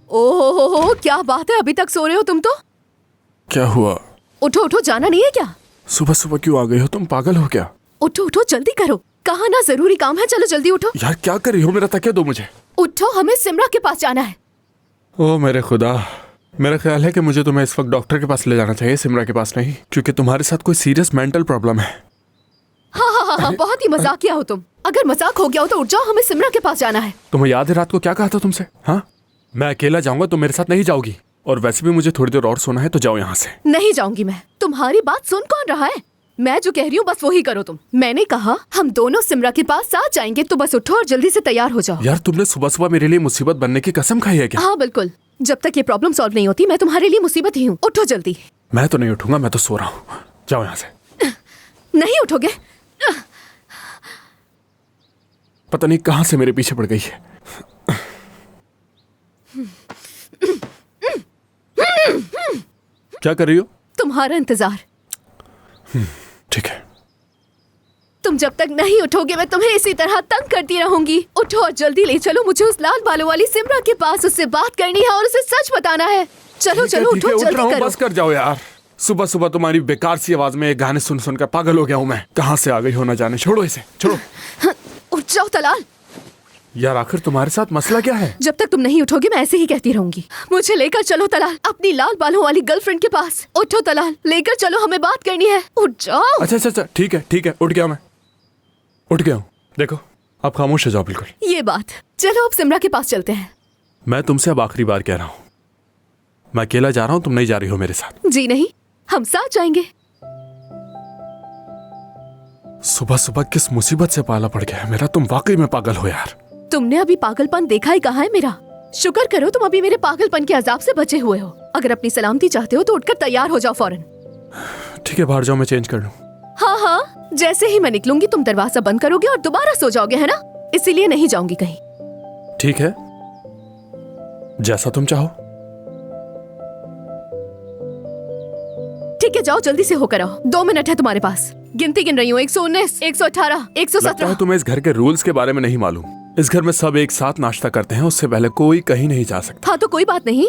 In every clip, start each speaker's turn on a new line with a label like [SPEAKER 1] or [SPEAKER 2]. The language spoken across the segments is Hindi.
[SPEAKER 1] ओहो, क्या बात है, अभी तक सो रहे हो तुम तो?
[SPEAKER 2] क्या हुआ?
[SPEAKER 1] उठो उठो, जाना नहीं है क्या?
[SPEAKER 2] सुबह सुबह क्यों आ गई हो तुम? पागल हो क्या?
[SPEAKER 1] उठो उठो, जल्दी करो, कहा ना जरूरी काम है, चलो जल्दी उठो।
[SPEAKER 2] यार क्या कर रही हो? मेरा तकिया दो मुझे।
[SPEAKER 1] उठो, हमें सिमरा के पास जाना है।
[SPEAKER 2] ओ मेरे खुदा, मेरा ख्याल है कि मुझे तुम्हें इस वक्त डॉक्टर के पास ले जाना चाहिए, सिमरा के पास नहीं, क्योंकि तुम्हारे साथ कोई सीरियस मेंटल प्रॉब्लम है।
[SPEAKER 1] हाँ, बहुत ही मजाकिया हो तुम। अगर मजाक हो गया हो तो उठ जाओ, हमें सिमरा के पास जाना है।
[SPEAKER 2] तुम्हें याद है रात को क्या कहा था तुमसे? हाँ, मैं अकेला जाऊंगा, तुम मेरे साथ नहीं जाओगी। और वैसे भी मुझे थोड़ी देर और सोना है, तो जाओ यहाँ से।
[SPEAKER 1] नहीं जाऊंगी मैं। तुम्हारी बात सुन कौन रहा है? मैं जो कह रही हूँ बस वही करो तुम। मैंने कहा हम दोनों सिमरा के पास साथ जाएंगे, तो बस उठो और जल्दी से तैयार हो जाओ।
[SPEAKER 2] यार तुमने सुबह सुबह मेरे लिए मुसीबत बनने की कसम खाई है क्या?
[SPEAKER 1] हाँ बिल्कुल, जब तक ये प्रॉब्लम सॉल्व नहीं होती मैं तुम्हारे लिए मुसीबत ही हूँ। उठो जल्दी।
[SPEAKER 2] मैं तो नहीं उठूंगा, मैं तो सो रहा हूँ। जाओ यहाँ से।
[SPEAKER 1] नहीं उठोगे?
[SPEAKER 2] पता नहीं कहाँ से मेरे पीछे पड़ गई है। क्या कर रही हो?
[SPEAKER 1] तुम्हारा इंतजार।
[SPEAKER 2] ठीक है।
[SPEAKER 1] तुम जब तक नहीं उठोगे मैं तुम्हें इसी तरह तंग करती रहूंगी। उठो और जल्दी ले चलो मुझे उस लाल बालों वाली सिमरा के पास। उससे बात करनी है और उसे सच बताना है। चलो चलो उठो, जल्दी करो।
[SPEAKER 2] बस कर जाओ यार। सुबह सुबह तुम्हारी बेकार सी आवाज में गाने सुन सुनकर पागल हो गया हूँ मैं। कहाँ से आ गई हो ना जाने। छोड़ो इसे, छोड़ो।
[SPEAKER 1] उठ जाओ तलाल।
[SPEAKER 2] यार आखिर तुम्हारे साथ मसला क्या है?
[SPEAKER 1] जब तक तुम नहीं उठोगे मैं ऐसे ही कहती रहूंगी। मुझे लेकर चलो तलाल, अपनी लाल बालों वाली गर्लफ्रेंड के पास। उठो तलाल, लेकर चलो, हमें बात करनी है। उठ जाओ।
[SPEAKER 2] अच्छा, ठीक है, उठ गया मैं। उठ गया हूँ। देखो आप खामोश हो जाओ बिल्कुल।
[SPEAKER 1] ये बात। चलो अब सिमरा के पास चलते हैं।
[SPEAKER 2] मैं तुमसे अब आखिरी बार कह रहा हूँ, मैं अकेला जा रहा हूँ, तुम नहीं जा रही हो मेरे साथ।
[SPEAKER 1] जी नहीं, हम साथ जाएंगे।
[SPEAKER 2] सुबह सुबह किस मुसीबत से पाला पड़ गया है मेरा। तुम वाकई में पागल हो यार।
[SPEAKER 1] तुमने अभी पागलपन देखा ही कहाँ है मेरा। शुक्र करो तुम अभी मेरे पागलपन के अजाब से बचे हुए हो। अगर अपनी सलामती चाहते हो तो उठकर तैयार हो जाओ फौरन।
[SPEAKER 2] ठीक है, बाहर जाओ, मैं चेंज कर लूँ।
[SPEAKER 1] हाँ, जैसे ही मैं निकलूंगी तुम दरवाजा बंद करोगे और दोबारा सो जाओगे, है ना? इसीलिए नहीं जाऊंगी कहीं।
[SPEAKER 2] ठीक है, जैसा तुम चाहो।
[SPEAKER 1] ठीक है, जाओ जल्दी से होकर आओ। 2 मिनट है तुम्हारे पास। गिनती गिन रही हूँ। 119, 118, 117।
[SPEAKER 2] तुम्हें इस घर के रूल्स के बारे में नहीं मालूम। इस घर में सब एक साथ नाश्ता करते हैं, उससे पहले कोई कहीं नहीं जा सकता।
[SPEAKER 1] हाँ तो कोई बात नहीं,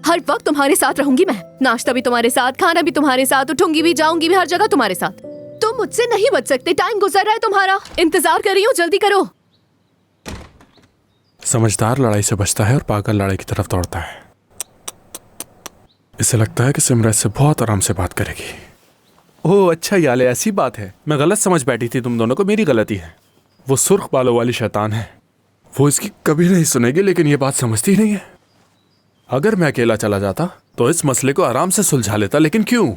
[SPEAKER 1] हर वक्त तुम्हारे साथ रहूंगी मैं। नाश्ता भी तुम्हारे साथ, खाना भी तुम्हारे साथ, उठूंगी भी, जाऊंगी भी, हर जगह तुम्हारे साथ। तुम मुझसे नहीं बच सकते। टाइम गुजर रहा है तुम्हारा। इंतजार कर रही हूँ, जल्दी करो।
[SPEAKER 2] समझदार लड़ाई से बचता है और पागल लड़ाई की तरफ दौड़ता है। इसे लगता है कि सिमरा इससे बहुत आराम से बात करेगी। ओह अच्छा याले, ऐसी बात है। मैं गलत समझ बैठी थी तुम दोनों को, मेरी गलती है। वो सुर्ख बालों वाली शैतान है, वो इसकी कभी नहीं सुनेगी, लेकिन ये बात समझती नहीं है। अगर मैं अकेला चला जाता तो इस मसले को आराम से सुलझा लेता, लेकिन क्यों?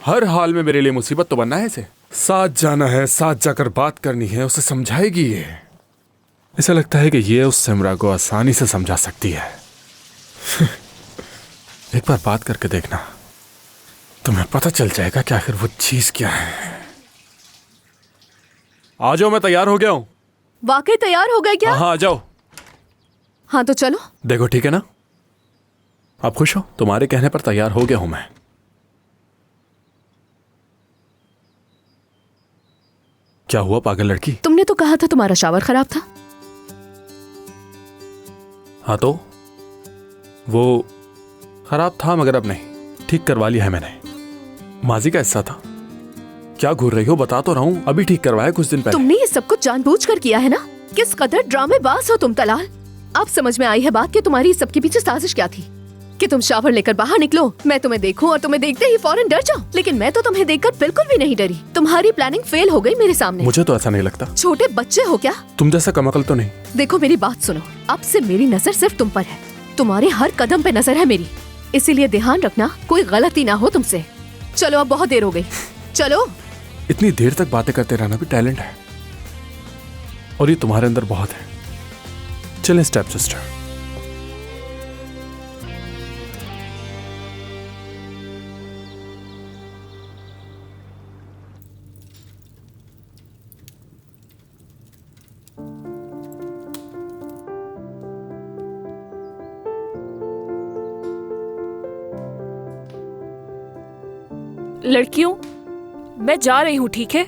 [SPEAKER 2] हर हाल में मेरे लिए मुसीबत तो बनना है इसे। साथ जाना है, साथ जाकर बात करनी है, उसे समझाएगी ये। इसे लगता है कि ये उस सिमरा को आसानी से समझा सकती है। एक बार बात करके देखना, तुम्हें पता चल जाएगा कि आखिर वो चीज क्या है। आ जाओ, मैं तैयार हो गया हूँ।
[SPEAKER 1] वाकई तैयार हो गए क्या?
[SPEAKER 2] हाँ आ जाओ।
[SPEAKER 1] हाँ तो चलो।
[SPEAKER 2] देखो ठीक है ना, आप खुश हो? तुम्हारे कहने पर तैयार हो गया हूं मैं। क्या हुआ पागल लड़की?
[SPEAKER 1] तुमने तो कहा था तुम्हारा शावर खराब था।
[SPEAKER 2] हाँ तो वो खराब था, मगर अब नहीं, ठीक करवा लिया है मैंने। माजी का हिस्सा था। क्या घूर रही हो? बता तो रहा हूं, अभी ठीक करवाया कुछ दिन पहले।
[SPEAKER 1] तुमने ये सब कुछ जानबूझकर किया है ना? किस कदर ड्रामेबाज हो तुम तलाल। अब समझ में आई है बात कि तुम्हारी सबके पीछे साजिश क्या थी। कि तुम शावर लेकर बाहर निकलो, मैं तुम्हें देखूं और तुम्हें देखते ही फौरन डर जाओ। लेकिन मैं तो तुम्हें देखकर बिल्कुल भी नहीं डरी। तुम्हारी प्लानिंग फेल हो गई मेरे सामने।
[SPEAKER 2] मुझे तो ऐसा नहीं लगता।
[SPEAKER 1] छोटे बच्चे हो क्या?
[SPEAKER 2] तुम जैसा कमअकल तो नहीं।
[SPEAKER 1] देखो मेरी बात सुनो, अब से मेरी नजर सिर्फ तुम पर है। तुम्हारे हर कदम पे नजर है मेरी, इसीलिए ध्यान रखना कोई गलती ना हो तुमसे। चलो अब बहुत देर हो गई, चलो।
[SPEAKER 2] इतनी देर तक बातें करते रहना भी टैलेंट है, और ये तुम्हारे अंदर बहुत है। चलें स्टेप सिस्टर।
[SPEAKER 3] लड़कियों, मैं जा रही हूँ, ठीक है?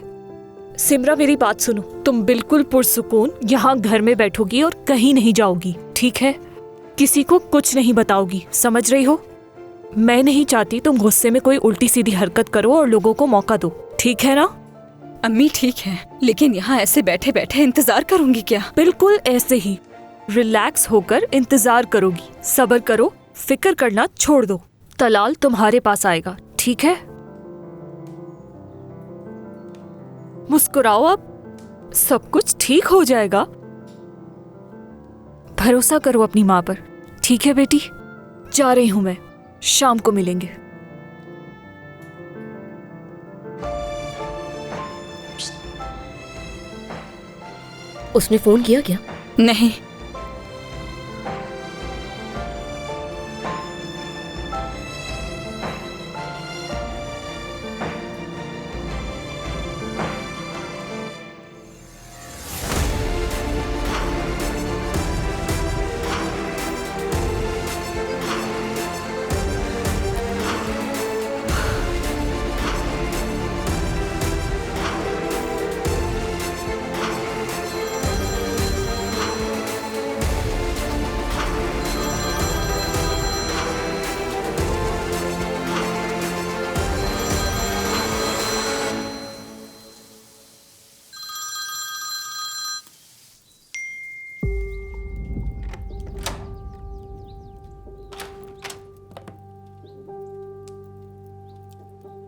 [SPEAKER 3] सिमरा मेरी बात सुनो, तुम बिल्कुल पुरसुकून यहाँ घर में बैठोगी और कहीं नहीं जाओगी, ठीक है? किसी को कुछ नहीं बताओगी, समझ रही हो? मैं नहीं चाहती तुम गुस्से में कोई उल्टी सीधी हरकत करो और लोगों को मौका दो, ठीक है ना?
[SPEAKER 4] अम्मी ठीक है, लेकिन यहाँ ऐसे बैठे बैठे इंतजार करूंगी क्या?
[SPEAKER 3] बिल्कुल ऐसे ही रिलैक्स होकर इंतजार करोगी। सब्र करो, फिक्र करना छोड़ दो। तलाल तुम्हारे पास आएगा, ठीक है? मुस्कुराओ, अब सब कुछ ठीक हो जाएगा। भरोसा करो अपनी माँ पर, ठीक है बेटी? जा रही हूं मैं, शाम को मिलेंगे।
[SPEAKER 1] उसने फोन किया क्या?
[SPEAKER 4] नहीं।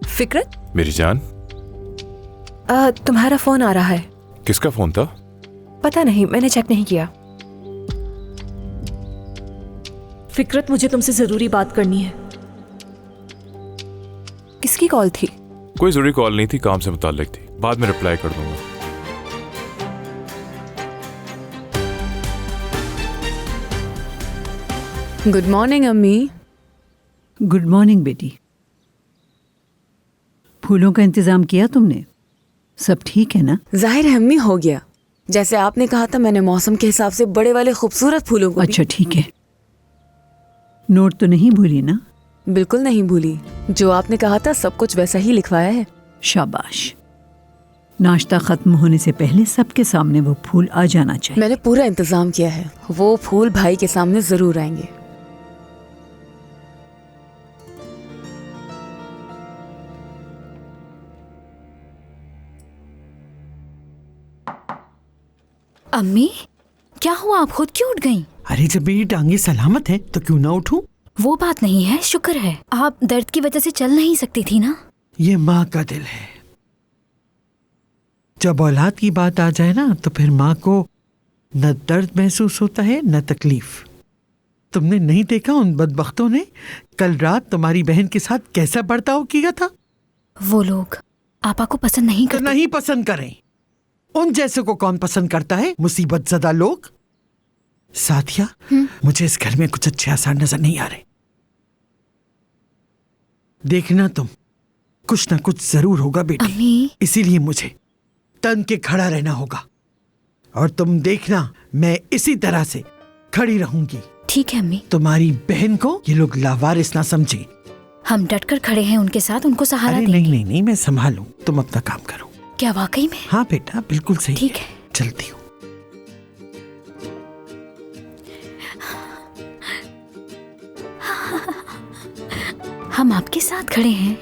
[SPEAKER 3] फिक्रत,
[SPEAKER 5] मेरी जान,
[SPEAKER 6] तुम्हारा फोन आ रहा है।
[SPEAKER 5] किसका फोन था?
[SPEAKER 6] पता नहीं, मैंने चेक नहीं किया।
[SPEAKER 3] फिक्रत मुझे तुमसे जरूरी बात करनी है।
[SPEAKER 6] किसकी कॉल थी?
[SPEAKER 5] कोई जरूरी कॉल नहीं थी, काम से मुताल्लिक थी। बाद में रिप्लाई कर दूंगा।
[SPEAKER 4] गुड मॉर्निंग अम्मी।
[SPEAKER 7] गुड मॉर्निंग बेटी। फूलों का इंतजाम किया तुमने? सब ठीक है ना?
[SPEAKER 4] जाहिर है अम्मी, हो गया। जैसे आपने कहा था, मैंने मौसम के हिसाब से बड़े वाले खूबसूरत फूलों को
[SPEAKER 7] अच्छा ठीक है। नोट तो नहीं भूली ना?
[SPEAKER 4] बिल्कुल नहीं भूली। जो आपने कहा था सब कुछ वैसा ही लिखवाया है।
[SPEAKER 7] शाबाश। नाश्ता खत्म होने से पहले सबके सामने वो फूल आ जाना चाहिए।
[SPEAKER 4] मैंने पूरा इंतजाम किया है। वो फूल भाई के सामने जरूर आएंगे।
[SPEAKER 8] अम्मी, क्या हुआ? आप खुद क्यों उठ गईं?
[SPEAKER 9] अरे जब मेरी टांगे सलामत है तो क्यों ना उठूं?
[SPEAKER 8] वो बात नहीं है, शुक्र है। आप दर्द की वजह से चल नहीं सकती थी ना?
[SPEAKER 9] ये माँ का दिल है। जब औलाद की बात आ जाए ना तो फिर माँ को न दर्द महसूस होता है न तकलीफ। तुमने नहीं देखा उन बदबख्तों ने कल रात तुम्हारी बहन के साथ कैसा बर्ताव किया था?
[SPEAKER 8] वो लोग आपा को पसंद नहीं
[SPEAKER 9] तो
[SPEAKER 8] करते।
[SPEAKER 9] नहीं पसंद करें। उन जैसे को कौन पसंद करता है? मुसीबत ज़दा लोग। साथिया, मुझे इस घर में कुछ अच्छे आसार नजर नहीं आ रहे। देखना तुम, कुछ ना कुछ जरूर होगा बेटी।
[SPEAKER 8] अम्मी,
[SPEAKER 9] इसीलिए मुझे तन के खड़ा रहना होगा। और तुम देखना, मैं इसी तरह से खड़ी रहूंगी।
[SPEAKER 8] ठीक है अम्मी।
[SPEAKER 9] तुम्हारी बहन को ये लोग लावारिस ना समझे।
[SPEAKER 8] हम डटकर खड़े हैं उनके साथ, उनको सहारा
[SPEAKER 9] अरे
[SPEAKER 8] देंगे।
[SPEAKER 9] नहीं नहीं नहीं, मैं संभालूं, तुम अपना काम करो।
[SPEAKER 8] क्या वाकई में?
[SPEAKER 9] हाँ बेटा, बिल्कुल सही।
[SPEAKER 8] ठीक है।
[SPEAKER 9] चलती हूँ।
[SPEAKER 8] हम आपके साथ खड़े हैं।